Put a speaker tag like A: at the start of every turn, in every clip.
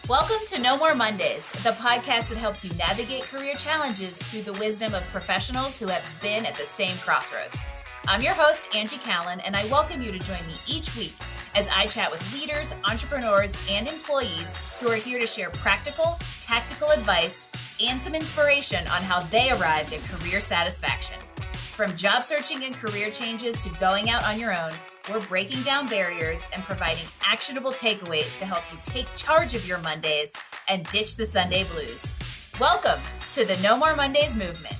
A: Welcome to No More Mondays, the podcast that helps you navigate career challenges through the wisdom of professionals who have been at the same crossroads. I'm your host, Angie Callan, and I welcome you to join me each week as I chat with leaders, entrepreneurs, and employees who are here to share practical, tactical advice and some inspiration on how they arrived at career satisfaction. From job searching and career changes to going out on your own, we're breaking down barriers and providing actionable takeaways to help you take charge of your Mondays and ditch the Sunday blues. Welcome to the No More Mondays movement.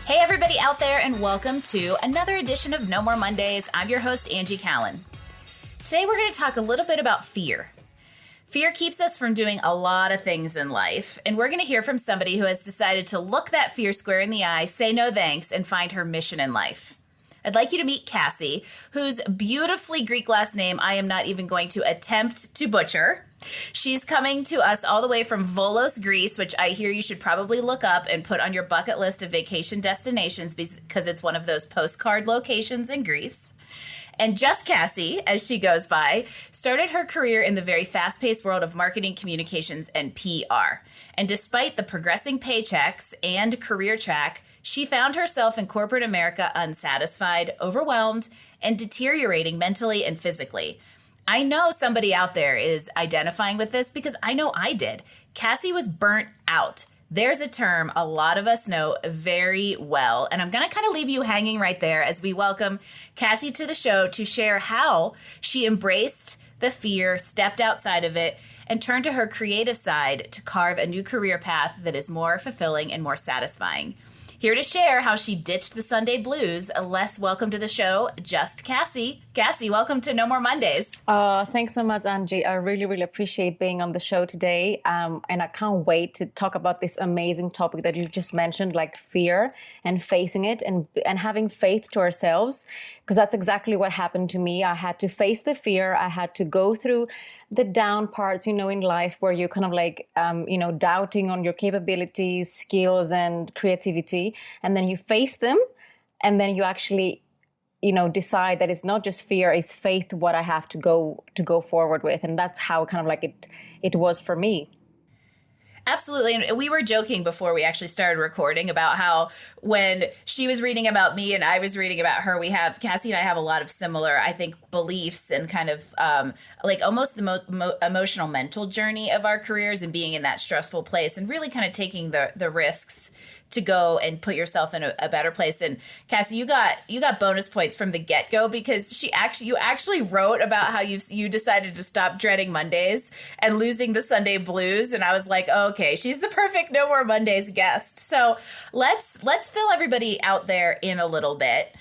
A: Hey, everybody out there, and welcome to another edition of No More Mondays. I'm your host, Angie Callan. Today, we're going to talk a little bit about fear. Fear keeps us from doing a lot of things in life, and we're going to hear from somebody who has decided to look that fear square in the eye, say no thanks, and find her mission in life. I'd like you to meet Kassi, whose beautifully Greek last name I am not even going to attempt to butcher. She's coming to us all the way from Volos, Greece, which I hear you should probably look up and put on your bucket list of vacation destinations because it's one of those postcard locations in Greece. And Just Kassi, as she goes by, started her career in the very fast-paced world of marketing, communications, and PR. And despite the progressing paychecks and career track, she found herself in corporate America unsatisfied, overwhelmed, and deteriorating mentally and physically. I know somebody out there is identifying with this because I know I did. Kassi was burnt out. There's a term a lot of us know very well, and I'm going to kind of leave you hanging right there as we welcome Kassi to the show to share how she embraced the fear, stepped outside of it, and turned to her creative side to carve a new career path that is more fulfilling and more satisfying. Here to share how she ditched the Sunday blues, welcome to the show, Just Kassi. Kassi, welcome to No More Mondays.
B: Thanks so much, Angie. I really, really appreciate being on the show today. And I can't wait to talk about this amazing topic that you just mentioned, like fear and facing it and having faith to ourselves, because that's exactly what happened to me. I had to face the fear. I had to go through the down parts, in life where you're kind of like, doubting on your capabilities, skills, and creativity. And then you face them, and then you actually decide that it's not just fear, it's faith, what I have to go forward with. And that's how kind of like it was for me.
A: Absolutely. And we were joking before we actually started recording about how when she was reading about me and I was reading about her, Kassi and I have a lot of similar, I think, beliefs and kind of like almost the emotional mental journey of our careers and being in that stressful place and really kind of taking the risks to go and put yourself in a better place. And Kassi, you got bonus points from the get-go because you actually wrote about how you decided to stop dreading Mondays and losing the Sunday blues. And I was like, okay, she's the perfect No More Mondays guest. So let's fill everybody out there in a little bit.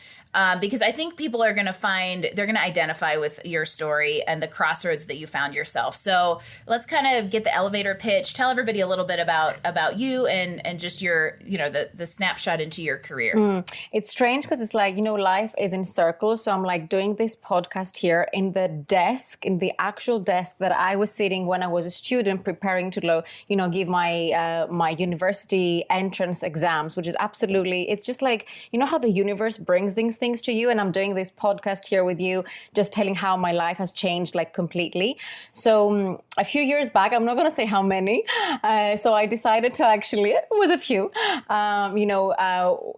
A: Because I think people are going to identify with your story and the crossroads that you found yourself. So let's kind of get the elevator pitch. Tell everybody a little bit about you and just your, the snapshot into your career.
B: It's strange because it's like, life is in circles. So I'm like doing this podcast here in the actual desk that I was sitting when I was a student preparing to, give my university entrance exams, which is absolutely, it's just like, how the universe brings things to you, and I'm doing this podcast here with you, just telling how my life has changed like completely. So a few years back, I'm not going to say how many, so I decided to actually, it was a few,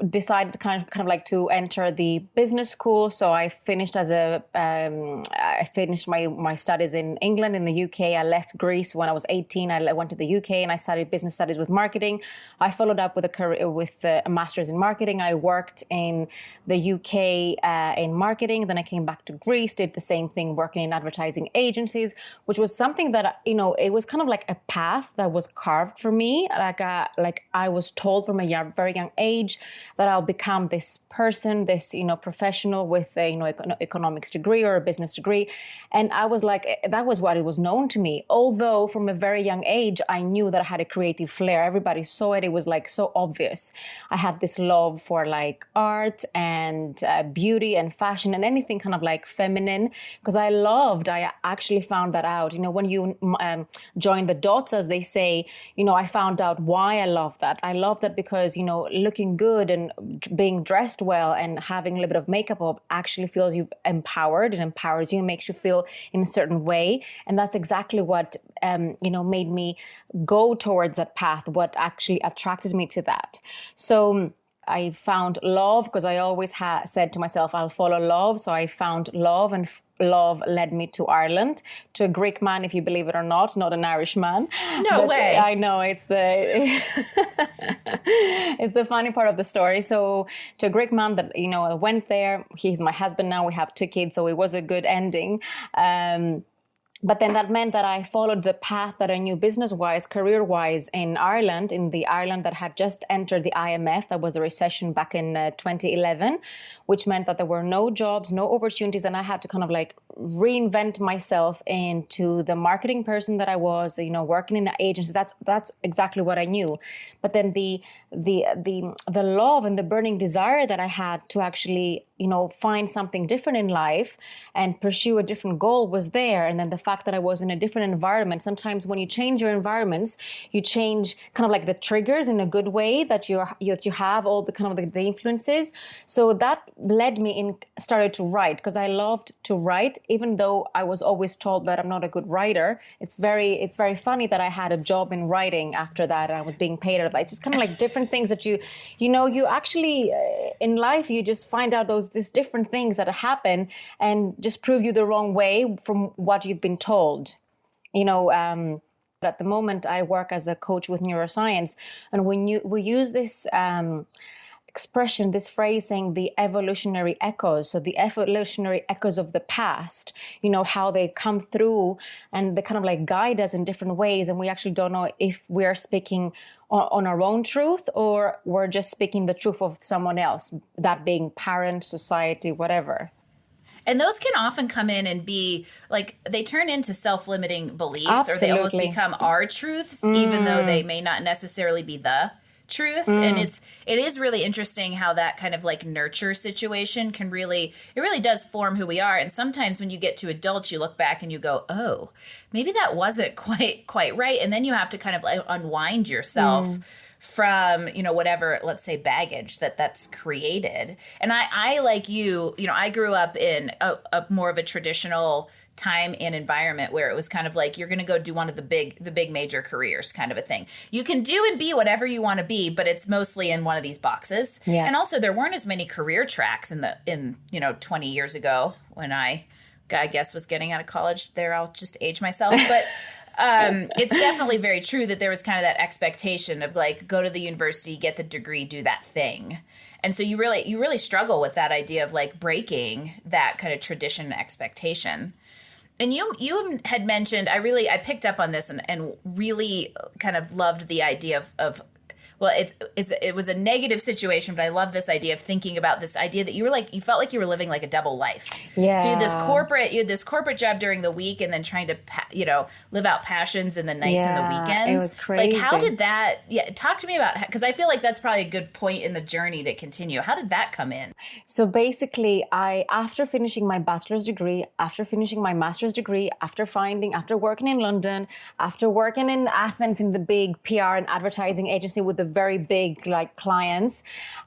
B: decided kind of like to enter the business school. So I finished I finished my studies in England, in the UK. I left Greece when I was 18. I went to the UK and I studied business studies with marketing. I followed up with a master's in marketing. I worked in the UK in marketing. Then I came back to Greece, did the same thing, working in advertising agencies, which was something that, it was kind of like a path that was carved for me. Like I was told from a very young age that I'll become this person, this, professional with a, economics degree or a business degree. And I was like, that was what it was known to me. Although from a very young age, I knew that I had a creative flair. Everybody saw it. It was like so obvious. I had this love for like art and beauty and fashion and anything kind of like feminine, because I actually found that out. When you join the dots, as they say, I found out why I love that. I love that because, looking good and being dressed well and having a little bit of makeup up actually feels you empowered and empowers you, makes you feel in a certain way. And that's exactly what, made me go towards that path, what actually attracted me to that. So I found love because I always said to myself, I'll follow love. So I found love, and love led me to Ireland, to a Greek man, if you believe it or not an Irish man.
A: No way.
B: I know, it's the funny part of the story. So to a Greek man that, I went there. He's my husband now. We have 2 kids, so it was a good ending. But then that meant that I followed the path that I knew business-wise, career-wise in Ireland, in the Ireland that had just entered the IMF. That was a recession back in 2011, which meant that there were no jobs, no opportunities, and I had to kind of like reinvent myself into the marketing person that I was, working in an agency. That's exactly what I knew. But then the love and the burning desire that I had to actually, find something different in life and pursue a different goal was there. And then the fact that I was in a different environment, sometimes when you change your environments, you change kind of like the triggers in a good way that you have all the kind of the influences. So that led me started to write, because I loved to write, even though I was always told that I'm not a good writer. It's very funny that I had a job in writing after that, and I was being paid out of that. It's just kind of like different things that you actually in life, you just find out these different things that happen and just prove you the wrong way from what you've been told. At the moment I work as a coach with neuroscience, and we use this expression, this phrase saying the evolutionary echoes. So the evolutionary echoes of the past, how they come through and they kind of like guide us in different ways. And we actually don't know if we're speaking on our own truth or we're just speaking the truth of someone else, that being parents, society, whatever.
A: And those can often come in and be like, they turn into self-limiting beliefs.
B: Absolutely.
A: Or they almost become our truths, even though they may not necessarily be the truth. And it is really interesting how that kind of like nurture situation it really does form who we are. And sometimes when you get to adults, you look back and you go, oh, maybe that wasn't quite right. And then you have to kind of like unwind yourself from, whatever, let's say, baggage that's created. And I like you, I grew up in a more of a traditional time and environment where it was kind of like, you're going to go do one of the big major careers kind of a thing. You can do and be whatever you want to be, but it's mostly in one of these boxes. Yeah. And also there weren't as many career tracks in 20 years ago when I guess was getting out of college there. I'll just age myself, but it's definitely very true that there was kind of that expectation of like, go to the university, get the degree, do that thing. And so you really struggle with that idea of like breaking that kind of tradition and expectation. And you had mentioned, I picked up on this and really kind of loved the idea of well, it was a negative situation, but I love this idea of thinking about this idea that you felt like you were living like a double life.
B: Yeah.
A: So you had this corporate job during the week and then trying to, live out passions in the nights and the weekends.
B: It was crazy.
A: Like, how did that, talk to me about, because I feel like that's probably a good point in the journey to continue. How did that come in?
B: So basically, after finishing my bachelor's degree, after finishing my master's degree, after working in London, after working in Athens in the big PR and advertising agency with the very big like clients,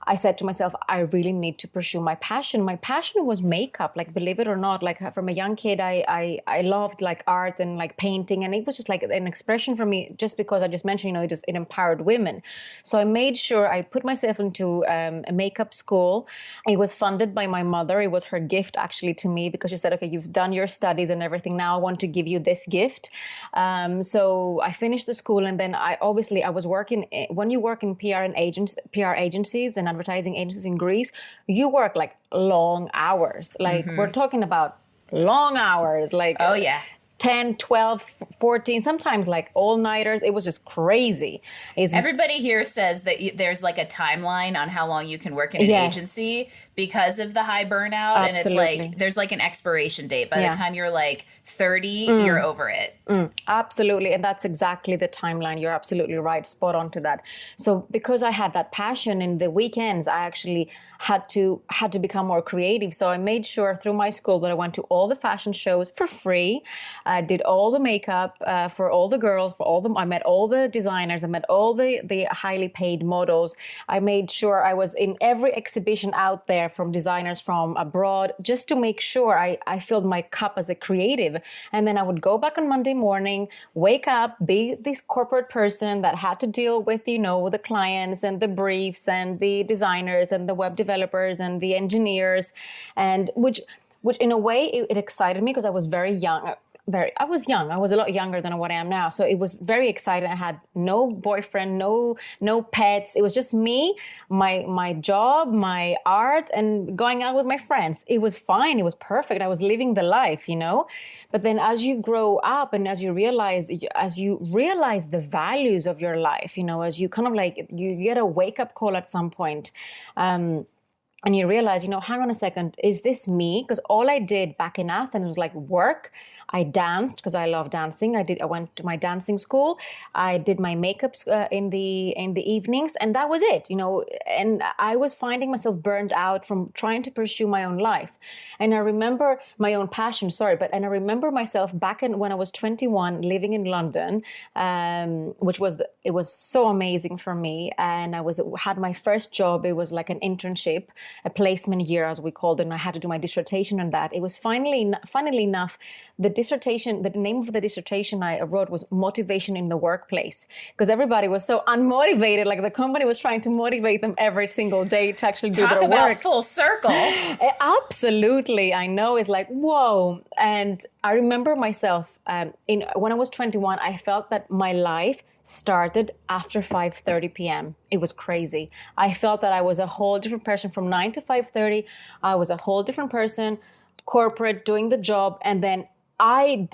B: I said to myself, I really need to pursue my passion. My passion was makeup, like, believe it or not, like from a young kid, I loved like art and like painting, and it was just like an expression for me, just because I just mentioned, it empowered women. So I made sure I put myself into a makeup school. It was funded by my mother. It was her gift actually to me, because she said, okay, you've done your studies and everything. Now I want to give you this gift. So I finished the school, and then I was working, when you work in PR agencies and advertising agencies in Greece, you work like long hours. Like we're talking about long hours, like 10, 12, 14, sometimes like all-nighters. It was just crazy. Everybody
A: here says that there's like a timeline on how long you can work in an agency, because of the high burnout.
B: Absolutely.
A: And it's like, there's like an expiration date. By the time you're like 30, you're over it.
B: Absolutely. And that's exactly the timeline. You're absolutely right. Spot on to that. So because I had that passion in the weekends, I actually had to become more creative. So I made sure through my school that I went to all the fashion shows for free. I did all the makeup for all the girls, for all them. I met all the designers. I met all the highly paid models. I made sure I was in every exhibition out there from designers from abroad, just to make sure I filled my cup as a creative. And then I would go back on Monday morning, wake up, be this corporate person that had to deal with, the clients and the briefs and the designers and the web developers and the engineers, and which in a way it excited me because I was very young. I was young. I was a lot younger than what I am now. So it was very exciting. I had no boyfriend, no pets. It was just me, my job, my art, and going out with my friends. It was fine. It was perfect. I was living the life, But then as you grow up and as you realize the values of your life, as you kind of like, you get a wake up call at some point. And you realize, hang on a second, is this me? Because all I did back in Athens was like work. I danced because I love dancing. I went to my dancing school. I did my makeups in the evenings, and that was it, And I was finding myself burned out from trying to pursue my own life. And I remember my own passion, and I remember myself back when I was 21, living in London, it was so amazing for me. And I had my first job. It was like an internship, a placement year, as we called it, and I had to do my dissertation on that. It was funnily enough, the name of the dissertation I wrote was Motivation in the Workplace, because everybody was so unmotivated. Like the company was trying to motivate them every single day to actually do their work.
A: Talk about full circle.
B: Absolutely. I know. It's like, whoa. And I remember myself when I was 21, I felt that my life started after 5:30 p.m. It was crazy. I felt that I was a whole different person from 9 to 5:30. I was a whole different person, corporate, doing the job. And then I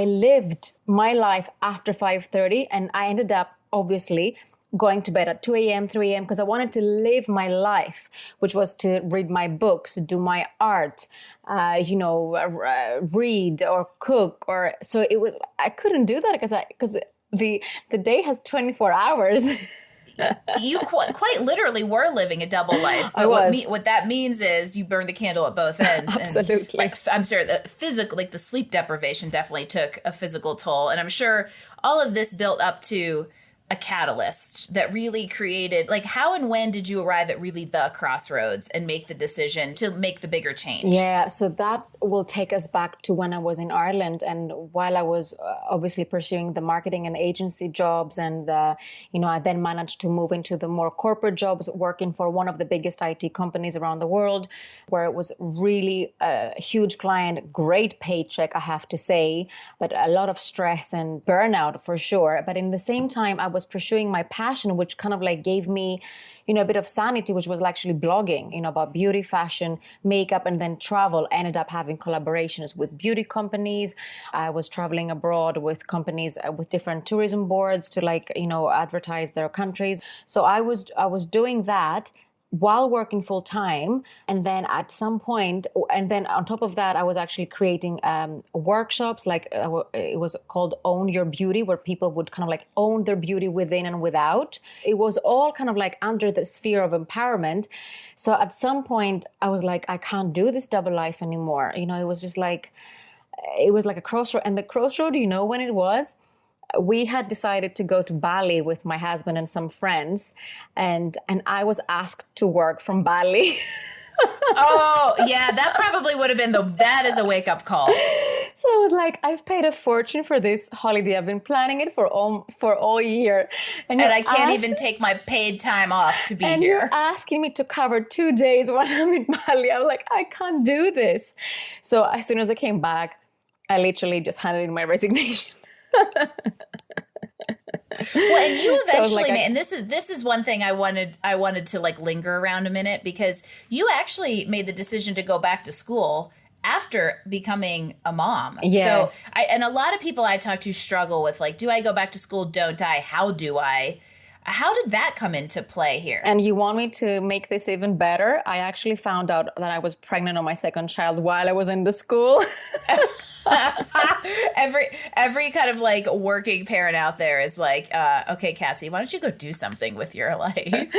B: lived my life after 5:30, and I ended up obviously going to bed at 2 a.m., 3 a.m. because I wanted to live my life, which was to read my books, do my art, read or cook. So it was, I couldn't do that because the day has 24 hours.
A: You quite literally were living a double life. But what that means is you burn the candle at both ends.
B: Absolutely.
A: And, I'm sure the sleep deprivation definitely took a physical toll. And I'm sure all of this built up to a catalyst that really created, like, how and when did you arrive at really the crossroads and make the decision to make the bigger change?
B: Yeah, so that will take us back to when I was in Ireland, and while I was obviously pursuing the marketing and agency jobs, and I then managed to move into the more corporate jobs, working for one of the biggest IT companies around the world, where it was really a huge client, great paycheck, I have to say, but a lot of stress and burnout for sure. But in the same time, I was pursuing my passion, which kind of like gave me, a bit of sanity, which was actually blogging, about beauty, fashion, makeup, and then travel. I ended up having collaborations with beauty companies. I was traveling abroad with companies with different tourism boards to advertise their countries. So I was doing that while working full time. And then at some point, and then on top of that, I was actually creating workshops, it was called Own Your Beauty, where people would kind of like own their beauty within and without. It was all kind of like under the sphere of empowerment. So at some point I was like, I can't do this double life anymore. It was just like, it was like a crossroad. And the crossroad, when it was? We had decided to go to Bali with my husband and some friends, and I was asked to work from Bali.
A: Oh, yeah, that probably would have been that is a wake-up call.
B: So I was like, I've paid a fortune for this holiday. I've been planning it for all year.
A: And I can't even take my paid time off to be here.
B: And you're asking me to cover 2 days when I'm in Bali. I'm like, I can't do this. So as soon as I came back, I literally just handed in my resignation.
A: Well, and you eventually made, and this is one thing I wanted to like linger around a minute, because you actually made the decision to go back to school after becoming a mom.
B: Yes.
A: So and a lot of people I talk to struggle with, like, do I go back to school? Don't I? How do I? How did that come into play here?
B: And you want me to make this even better? I actually found out that I was pregnant on my second child while I was in the school.
A: every kind of like working parent out there is like, okay, Kassi, why don't you go do something with your life?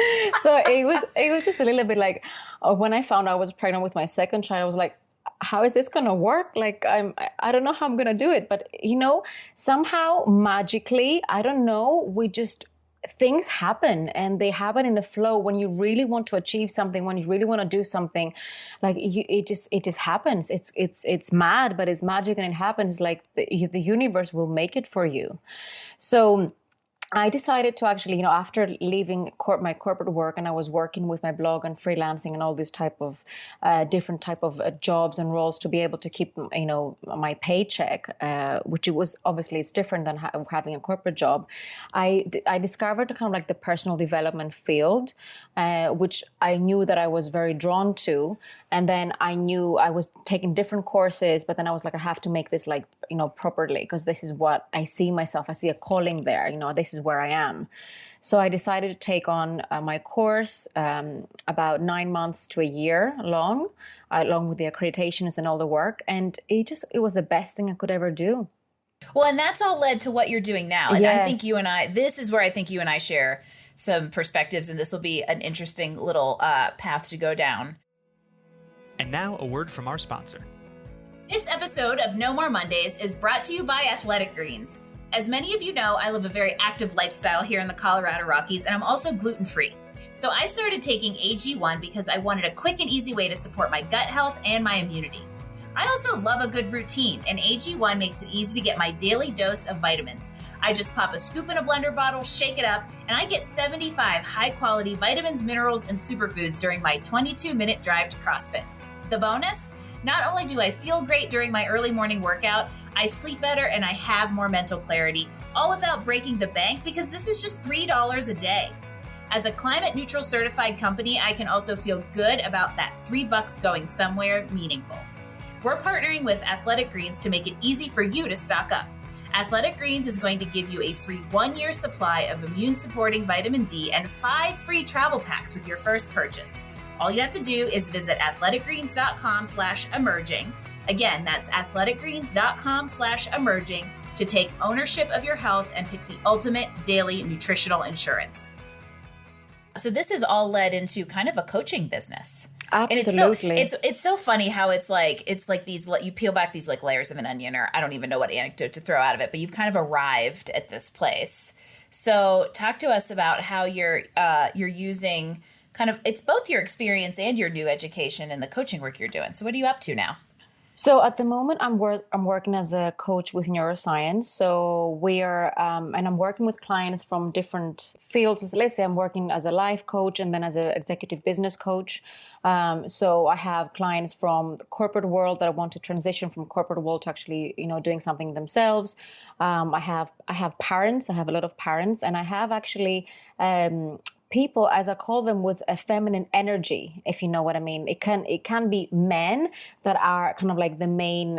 B: So it was just a little bit like, when I found out I was pregnant with my second child, I was like, how is this going to work? Like, I don't know how I'm going to do it. But, somehow magically, I don't know, things happen, and they happen in the flow. When you really want to achieve something, when you really want to do something, like it just happens. It's mad, but it's magic, and it happens. Like the universe will make it for you. So I decided to actually, after leaving my corporate work, and I was working with my blog and freelancing and all these type of different type of jobs and roles to be able to keep, my paycheck, which it was obviously it's different than having a corporate job. I discovered kind of like the personal development field, which I knew that I was very drawn to. And then I knew I was taking different courses, but then I was like, I have to make this like, properly, because this is what I see myself. I see a calling there, this is where I am. So I decided to take on my course, about 9 months to a year long, along with the accreditations and all the work. And it was the best thing I could ever do.
A: Well, and that's all led to what you're doing now. And
B: yes.
A: I think this is where I think you and I share some perspectives, and this will be an interesting little path to go down.
C: And now a word from our sponsor.
A: This episode of No More Mondays is brought to you by Athletic Greens. As many of you know, I live a very active lifestyle here in the Colorado Rockies, and I'm also gluten-free. So I started taking AG1 because I wanted a quick and easy way to support my gut health and my immunity. I also love a good routine, and AG1 makes it easy to get my daily dose of vitamins. I just pop a scoop in a blender bottle, shake it up, and I get 75 high-quality vitamins, minerals, and superfoods during my 22-minute drive to CrossFit. The bonus? Not only do I feel great during my early morning workout, I sleep better and I have more mental clarity, all without breaking the bank, because this is just $3 a day. As a climate neutral certified company, I can also feel good about that $3 going somewhere meaningful. We're partnering with Athletic Greens to make it easy for you to stock up. Athletic Greens is going to give you a free 1-year supply of immune-supporting vitamin D and 5 free travel packs with your first purchase. All you have to do is visit athleticgreens.com/emerging. Again, that's athleticgreens.com/emerging to take ownership of your health and pick the ultimate daily nutritional insurance. So this is all led into kind of a coaching business.
B: Absolutely.
A: And it's so funny how it's like these, you peel back these like layers of an onion, or I don't even know what anecdote to throw out of it, but you've kind of arrived at this place. So talk to us about how you're using kind of, it's both your experience and your new education and the coaching work you're doing. So what are you up to now?
B: So at the moment, I'm working as a coach with neuroscience. So and I'm working with clients from different fields. So let's say I'm working as a life coach and then as an executive business coach. So I have clients from the corporate world that want to transition from corporate world to actually, doing something themselves. I have parents. I have a lot of parents, and I have actually people, as I call them, with a feminine energy, if you know what I mean. It can be men that are kind of like the main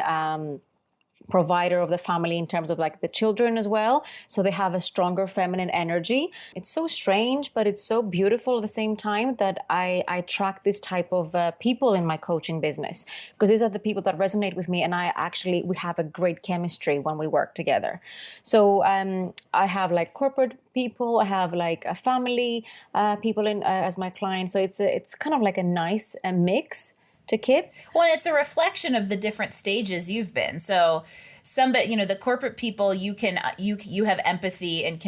B: provider of the family in terms of like the children as well. So they have a stronger feminine energy. It's so strange, but it's so beautiful at the same time that I attract this type of people in my coaching business, because these are the people that resonate with me, and we have a great chemistry when we work together. So I have like corporate people, I have like a family people as my clients. So it's kind of like a nice mix to keep.
A: Well, it's a reflection of the different stages you've been. So somebody, the corporate people, you have empathy, and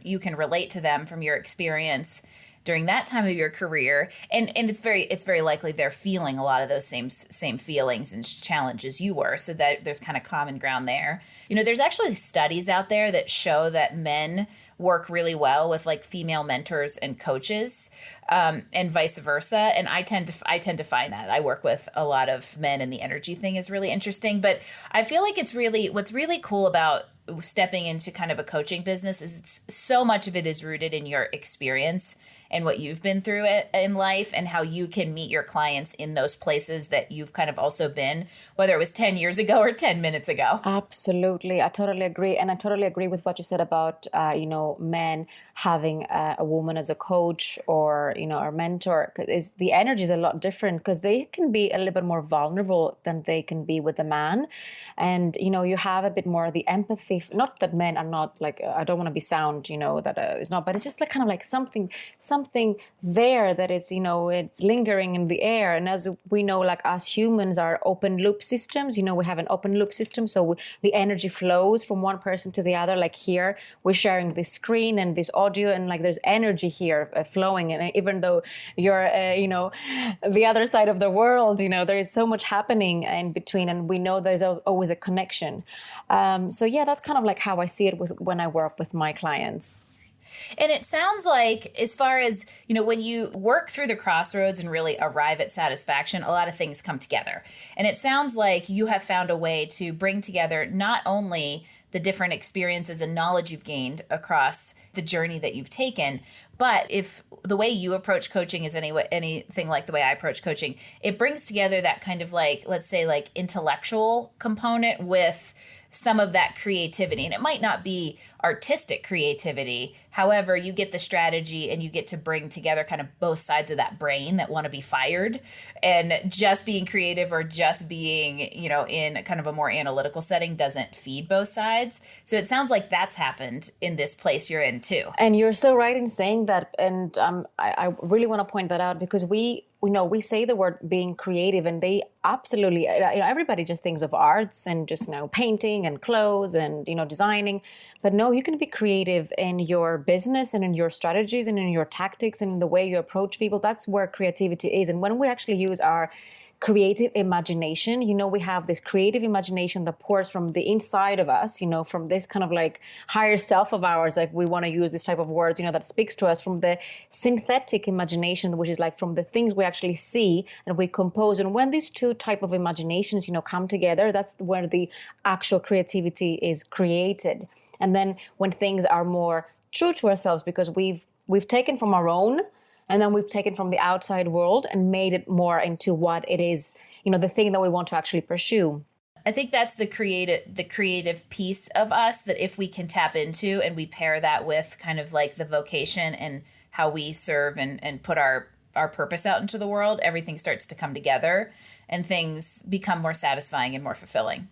A: you can relate to them from your experience during that time of your career. And it's very likely they're feeling a lot of those same feelings and challenges you were. So that there's kind of common ground there. There's actually studies out there that show that men work really well with like female mentors and coaches, and vice versa. And I tend to find that I work with a lot of men, and the energy thing is really interesting. But I feel like what's really cool about stepping into kind of a coaching business is so much of it is rooted in your experience and what you've been through in life and how you can meet your clients in those places that you've kind of also been, whether it was 10 years ago or 10 minutes ago.
B: Absolutely. I totally agree. And I totally agree with what you said about, men having a woman as a coach or, a mentor. Is the energy is a lot different because they can be a little bit more vulnerable than they can be with a man. And, you have a bit more of the empathy. Not that men are not like, I don't want to be sound, that it's not, but it's just like kind of like something there that it's, it's lingering in the air. And as we know, like us humans are open loop systems, we have an open loop system. So the energy flows from one person to the other. Like here, we're sharing this screen and this audio, and like there's energy here flowing. And even though you're, the other side of the world, there is so much happening in between, and we know there's always a connection. So yeah, that's kind of like how I see it when I work with my clients.
A: And it sounds like, as far as, when you work through the crossroads and really arrive at satisfaction, a lot of things come together. And it sounds like you have found a way to bring together not only the different experiences and knowledge you've gained across the journey that you've taken, but if the way you approach coaching is anything like the way I approach coaching, it brings together that kind of like, let's say, like intellectual component with some of that creativity. And it might not be artistic creativity. However, you get the strategy and you get to bring together kind of both sides of that brain that want to be fired, and just being creative or just being, in kind of a more analytical setting doesn't feed both sides. So it sounds like that's happened in this place you're in too.
B: And you're so right in saying that. And I really want to point that out because we say the word being creative, and they absolutely, everybody just thinks of arts and just, painting and clothes and, designing. But no, you can be creative in your business and in your strategies and in your tactics and in the way you approach people. That's where creativity is. And when we actually use our creative imagination, we have this creative imagination that pours from the inside of us, from this kind of like higher self of ours, if we want to use this type of words, that speaks to us, from the synthetic imagination, which is like from the things we actually see and we compose. And when these two type of imaginations, come together, that's where the actual creativity is created. And then when things are more true to ourselves, because we've taken from our own, and then we've taken from the outside world and made it more into what it is, the thing that we want to actually pursue.
A: I think that's the creative piece of us that if we can tap into and we pair that with kind of like the vocation and how we serve and put our purpose out into the world, everything starts to come together and things become more satisfying and more fulfilling.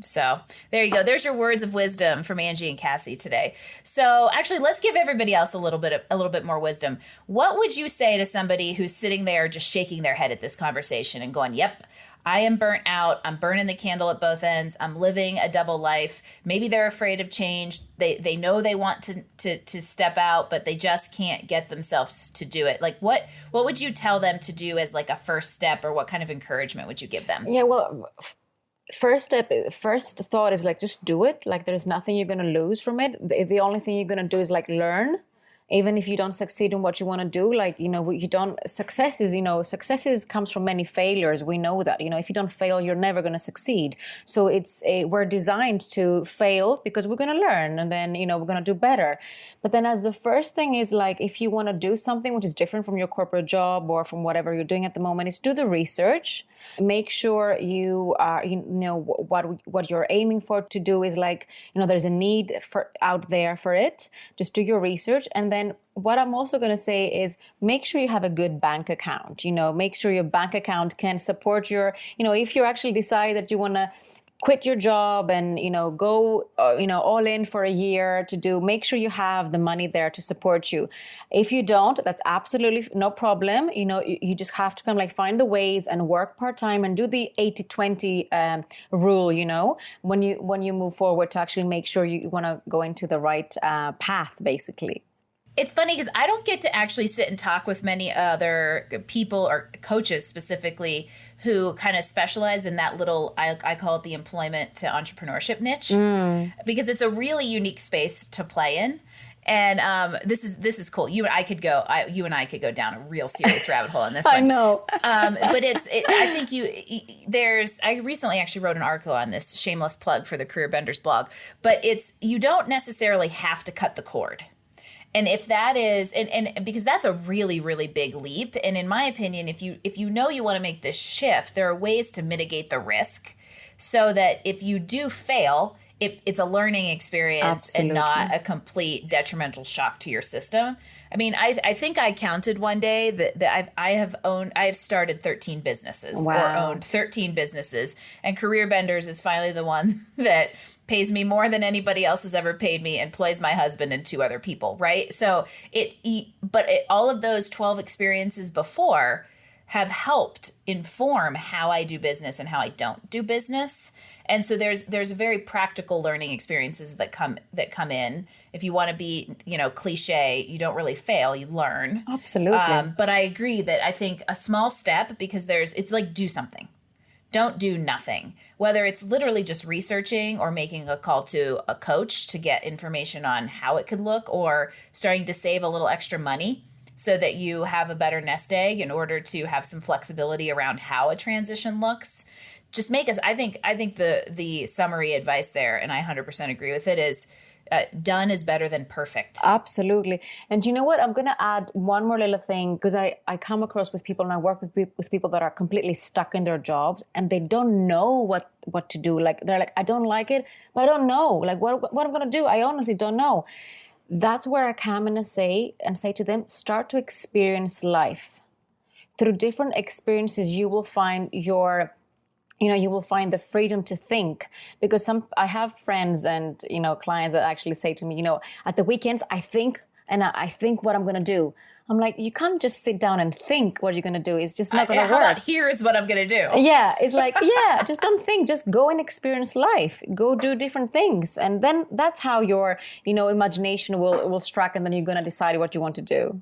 A: So there you go. There's your words of wisdom from Angie and Kassi today. So actually, let's give everybody else a little bit more wisdom. What would you say to somebody who's sitting there just shaking their head at this conversation and going, yep, I am burnt out. I'm burning the candle at both ends. I'm living a double life. Maybe they're afraid of change. They know they want to step out, but they just can't get themselves to do it. Like what would you tell them to do as like a first step, or what kind of encouragement would you give them?
B: Yeah, well, first thought is like, just do it. Like there's nothing you're going to lose from it. The only thing you're going to do is like learn. Even if you don't succeed in what you want to do, like, successes comes from many failures. We know that, if you don't fail, you're never going to succeed. So we're designed to fail because we're going to learn, and then, we're going to do better. But then as the first thing is like, if you want to do something which is different from your corporate job or from whatever you're doing at the moment, is do the research. Make sure you are, what you're aiming for to do is like, there's a need out there for it. Just do your research. And then what I'm also going to say is make sure you have a good bank account. Make sure your bank account can support your, if you actually decide that you want to quit your job and, go, all in for a year make sure you have the money there to support you. If you don't, that's absolutely no problem. You just have to kind of like find the ways and work part-time and do the 80-20 rule, when you move forward, to actually make sure you want to go into the right path, basically.
A: It's funny because I don't get to actually sit and talk with many other people or coaches specifically who kind of specialize in that little, I call it the employment to entrepreneurship niche, because it's a really unique space to play in. And this is cool. You and I could go down a real serious rabbit hole in this one.
B: I know.
A: But I think I recently actually wrote an article on this, shameless plug for the Career Benders blog, but you don't necessarily have to cut the cord. And if that is, and because that's a really, really big leap. And in my opinion, if you know you want to make this shift, there are ways to mitigate the risk so that if you do fail, it's a learning experience
B: Absolutely.
A: and not a complete detrimental shock to your system. I mean, I think I counted one day that I have started 13 businesses or owned 13 businesses, and Career Benders is finally the one that pays me more than anybody else has ever paid me, employs my husband and 2 other people, right? So all of those 12 experiences before have helped inform how I do business and how I don't do business. And so there's very practical learning experiences that come in. If you want to be, cliche, you don't really fail, you learn.
B: Absolutely.
A: But I agree that I think a small step, because it's like do something. Don't do nothing. Whether it's literally just researching or making a call to a coach to get information on how it could look, or starting to save a little extra money so that you have a better nest egg in order to have some flexibility around how a transition looks. Just make us, I think the summary advice there, and I 100% agree with it, is done is better than perfect.
B: Absolutely. And you know what? I'm going to add one more little thing, because I come across with people, and I work with people that are completely stuck in their jobs and they don't know what to do. Like, they're like, I don't like it, but I don't know. Like, what I'm going to do? I honestly don't know. That's where I come in and say to them, start to experience life. Through different experiences, you will find you will find the freedom to think. Because I have friends and, clients that actually say to me, at the weekends, I think what I'm going to do. I'm like, you can't just sit down and think what you're going to do. It's just not going to work.
A: How about here's what I'm going to do?
B: Yeah, it's like, just don't think. Just go and experience life. Go do different things. And then that's how your, imagination will strike, and then you're going to decide what you want to do.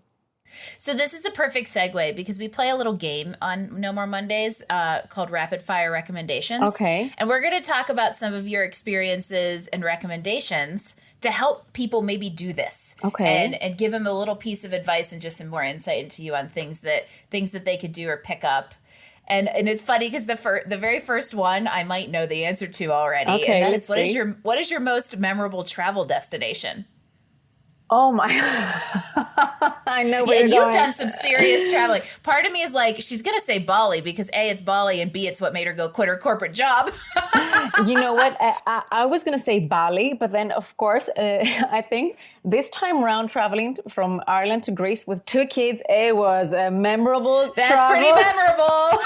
A: So this is a perfect segue, because we play a little game on No More Mondays called Rapid Fire Recommendations.
B: Okay.
A: And we're going to talk about some of your experiences and recommendations to help people maybe do this.
B: Okay.
A: And give them a little piece of advice and just some more insight into you on things that they could do or pick up. And it's funny because the very first one I might know the answer to already.
B: Okay,
A: and that
B: let's
A: is,
B: see.
A: what is your most memorable travel destination?
B: Oh my! I know where
A: you've
B: going.
A: done some serious traveling. Part of me is like, she's gonna say Bali because A, it's Bali, and B, it's what made her go quit her corporate job.
B: You know what? I was gonna say Bali, but then of course, I think this time around traveling from Ireland to Greece with 2 kids, it was a memorable.
A: That's pretty memorable.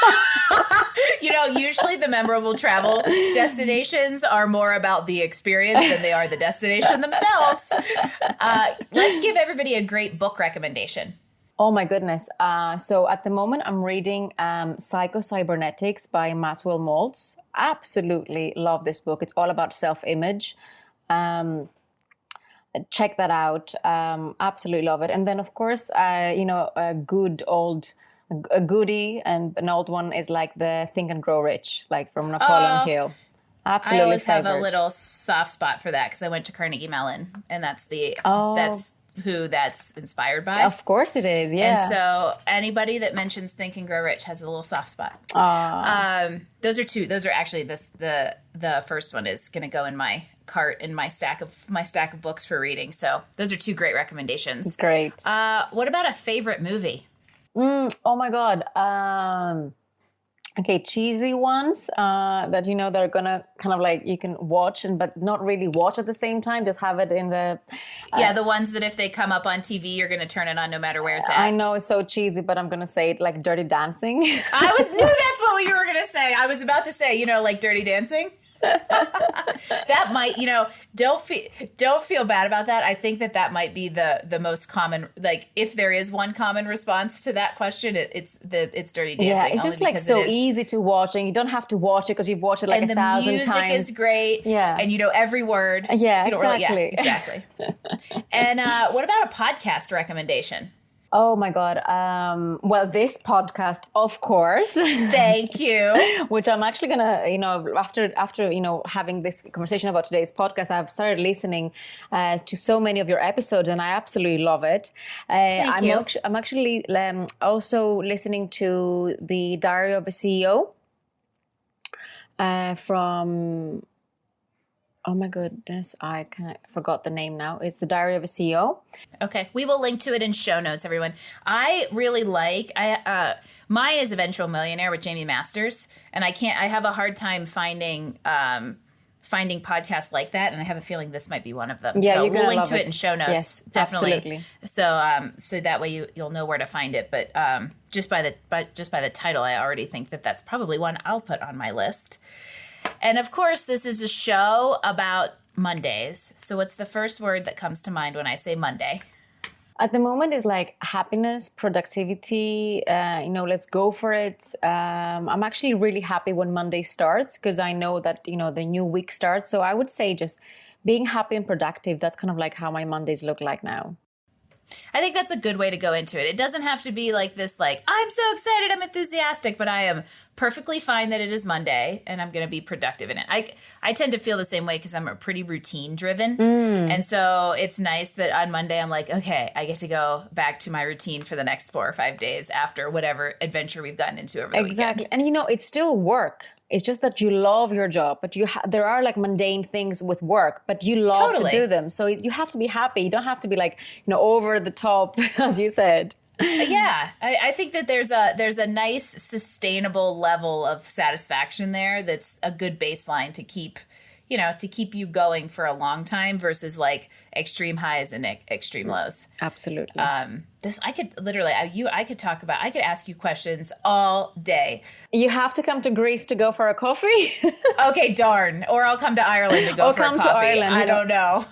A: Usually the memorable travel destinations are more about the experience than they are the destination themselves. Let's give everybody a great book recommendation.
B: Oh my goodness. So at the moment I'm reading Psycho-Cybernetics by Maxwell Maltz. Absolutely love this book. It's all about self-image. Check that out. Absolutely love it. And then of course, a goodie and an old one is like the Think and Grow Rich, like from Napoleon Hill. Absolutely.
A: I always
B: favorite.
A: have a little soft spot for that because I went to Carnegie Mellon, and that's who that's inspired by.
B: Of course it is, yeah.
A: And so anybody that mentions Think and Grow Rich has a little soft spot. Those are 2. Those are actually the first one is going to go in my cart in my stack of books for reading. So those are 2 great recommendations.
B: Great.
A: What about a favorite movie?
B: Oh my God. Okay, cheesy ones that they're gonna kind of like you can watch but not really watch at the same time. Just have it in the
A: the ones that if they come up on TV, you're gonna turn it on no matter where it's at.
B: I know it's so cheesy, but I'm gonna say it like Dirty Dancing.
A: Knew that's what you were gonna say. I was about to say, like Dirty Dancing. That might, don't feel bad about that. I think that might be the most common, like if there is one common response to that question, it's Dirty Dancing.
B: Yeah, it's just like so easy to watch, and you don't have to watch it because you've watched it like 1,000 times.
A: And the music is great.
B: Yeah.
A: And you know every word.
B: Yeah, exactly.
A: Exactly. And what about a podcast recommendation?
B: Oh my God. Well, this podcast, of course.
A: Thank you.
B: Which I'm actually gonna, after having this conversation about today's podcast, I've started listening to so many of your episodes, and I absolutely love it.
A: Thank you.
B: I'm actually also listening to the Diary of a CEO from. Oh my goodness, forgot the name now. It's The Diary of a CEO.
A: Okay, we will link to it in show notes, everyone. I really like mine is Eventual Millionaire with Jamie Masters, and I have a hard time finding podcasts like that, and I have a feeling this might be one of them.
B: Yeah,
A: so
B: you're gonna
A: we'll link
B: love
A: to it in show notes.
B: Yes,
A: definitely.
B: Absolutely.
A: So that way you'll know where to find it. But just by the title, I already think that that's probably one I'll put on my list. And of course, this is a show about Mondays. So what's the first word that comes to mind when I say Monday?
B: At the moment is like happiness, productivity, let's go for it. I'm actually really happy when Monday starts because I know that, the new week starts. So I would say just being happy and productive. That's kind of like how my Mondays look like now.
A: I think that's a good way to go into it. It doesn't have to be like this, like, I'm so excited, I'm enthusiastic, but I am perfectly fine that it is Monday and I'm going to be productive in it. I tend to feel the same way because I'm a pretty routine driven. And so it's nice that on Monday I'm like, okay, I get to go back to my routine for the next 4 or 5 days after whatever adventure we've gotten into over the weekend.
B: And it's still work. It's just that you love your job, but there are like mundane things with work, but you love to do them. So you have to be happy. You don't have to be like, over the top, as you said.
A: Yeah, I think that there's a nice sustainable level of satisfaction there. That's a good baseline to keep you going for a long time versus like extreme highs and extreme lows.
B: Absolutely.
A: I could ask you questions all day.
B: You have to come to Greece to go for a coffee?
A: Okay, darn. Or I'll come to Ireland to go for a coffee.
B: To Ireland,
A: I don't know.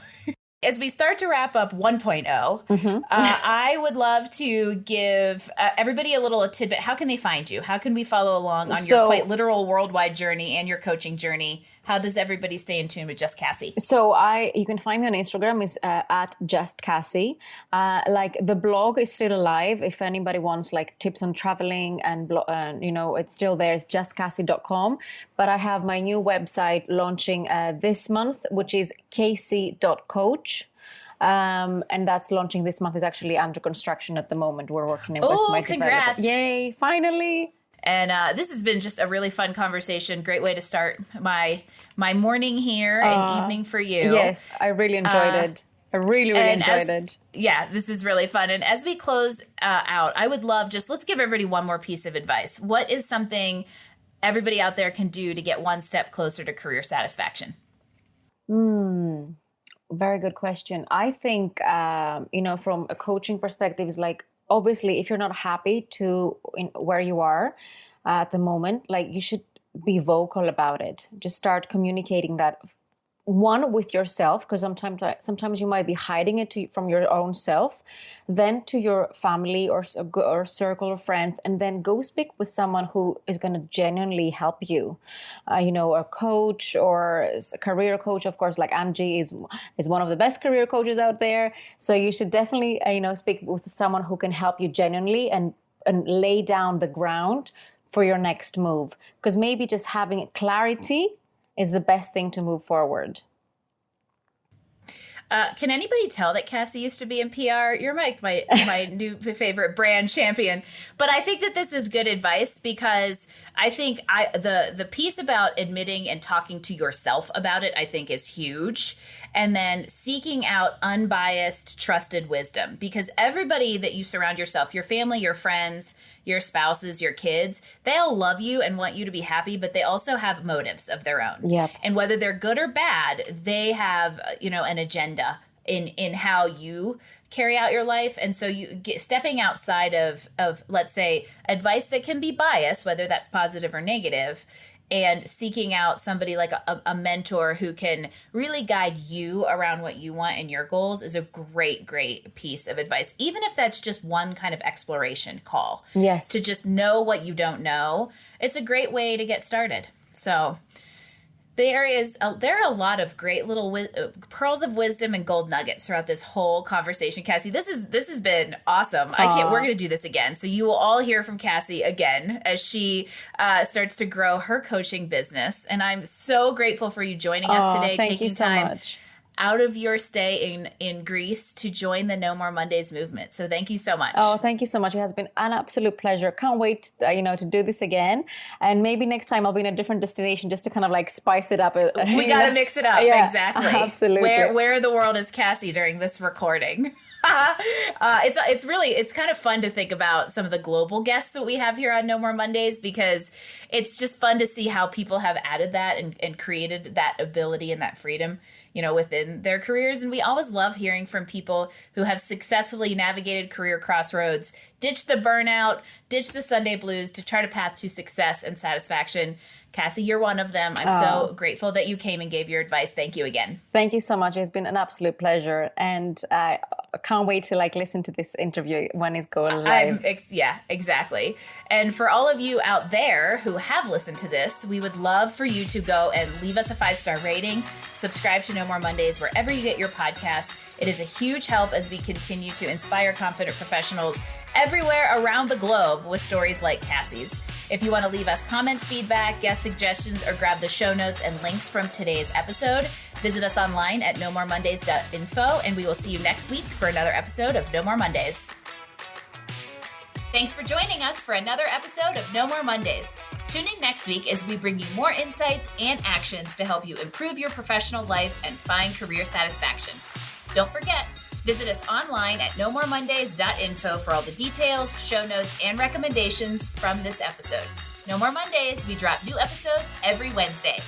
A: As we start to wrap up 1.0, I would love to give everybody a little tidbit. How can they find you? How can we follow along on your quite literal worldwide journey and your coaching journey? How does everybody stay in tune with Just Kassi?
B: So you can find me on Instagram is at Just Kassi. Like the blog is still alive. If anybody wants like tips on traveling and it's still there. It's justkassi.com. But I have my new website launching this month, which is kassi.coach. And that's launching this month. Is actually under construction at the moment. We're working with my
A: congrats.
B: developer. Yay, finally.
A: And this has been just a really fun conversation. Great way to start my morning here and evening for you.
B: Yes, I really enjoyed it. I really enjoyed it.
A: Yeah, this is really fun. And as we close out, I would love let's give everybody one more piece of advice. What is something everybody out there can do to get one step closer to career satisfaction?
B: Very good question. I think, from a coaching perspective, is like, obviously, if you're not happy where you are at the moment, like you should be vocal about it. Just start communicating that, one, with yourself, because sometimes you might be hiding it from your own self, then to your family or circle of friends, and then go speak with someone who is going to genuinely help you. A coach or a career coach, of course, like Angie is one of the best career coaches out there. So you should definitely, speak with someone who can help you genuinely and lay down the ground for your next move. Because maybe just having clarity is the best thing to move forward.
A: Can anybody tell that Kassi used to be in PR? You're my new favorite brand champion. But I think that this is good advice because I think the piece about admitting and talking to yourself about it, I think is huge. And then seeking out unbiased, trusted wisdom, because everybody that you surround yourself, your family, your friends, your spouses, your kids, they all love you and want you to be happy, but they also have motives of their own.
B: Yep.
A: And whether they're good or bad, they have, an agenda in how you carry out your life. And so stepping outside of, let's say, advice that can be biased, whether that's positive or negative, and seeking out somebody like a mentor who can really guide you around what you want and your goals is a great, great piece of advice. Even if that's just one kind of exploration call.
B: Yes.
A: To just know what you don't know. It's a great way to get started. So there are a lot of great little pearls of wisdom and gold nuggets throughout this whole conversation, Kassi. This has been awesome. We're going to do this again. So you will all hear from Kassi again as she starts to grow her coaching business. And I'm so grateful for you joining us today,
B: thank
A: taking
B: you so
A: time
B: much.
A: out of your stay in Greece to join the No More Mondays movement. So thank you so much.
B: Oh, thank you so much. It has been an absolute pleasure. Can't wait, to do this again. And maybe next time I'll be in a different destination just to kind of like spice it up.
A: We got to mix it up.
B: Yeah,
A: exactly.
B: Absolutely.
A: Where in the world is Kassi during this recording? It's kind of fun to think about some of the global guests that we have here on No More Mondays, because it's just fun to see how people have added that and created that ability and that freedom, within their careers. And we always love hearing from people who have successfully navigated career crossroads, ditched the burnout, ditched the Sunday blues to chart a path to success and satisfaction. Kassi, you're one of them. I'm so grateful that you came and gave your advice. Thank you again.
B: Thank you so much. It's been an absolute pleasure. And I can't wait to listen to this interview when it's going live.
A: Yeah, exactly. And for all of you out there who have listened to this, we would love for you to go and leave us a 5-star rating, subscribe to No More Mondays wherever you get your podcasts. It is a huge help as we continue to inspire confident professionals everywhere around the globe with stories like Kassi's. If you want to leave us comments, feedback, guest suggestions, or grab the show notes and links from today's episode, visit us online at nomoremondays.info, and we will see you next week for another episode of No More Mondays. Thanks for joining us for another episode of No More Mondays. Tune in next week as we bring you more insights and actions to help you improve your professional life and find career satisfaction. Don't forget, visit us online at nomoremondays.info for all the details, show notes, and recommendations from this episode. No More Mondays, we drop new episodes every Wednesday.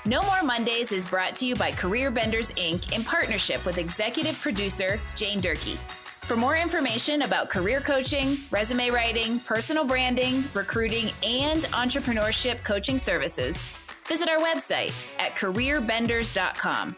A: No More Mondays is brought to you by Career Benders, Inc. in partnership with executive producer Jane Durkee. For more information about career coaching, resume writing, personal branding, recruiting, and entrepreneurship coaching services, visit our website at careerbenders.com.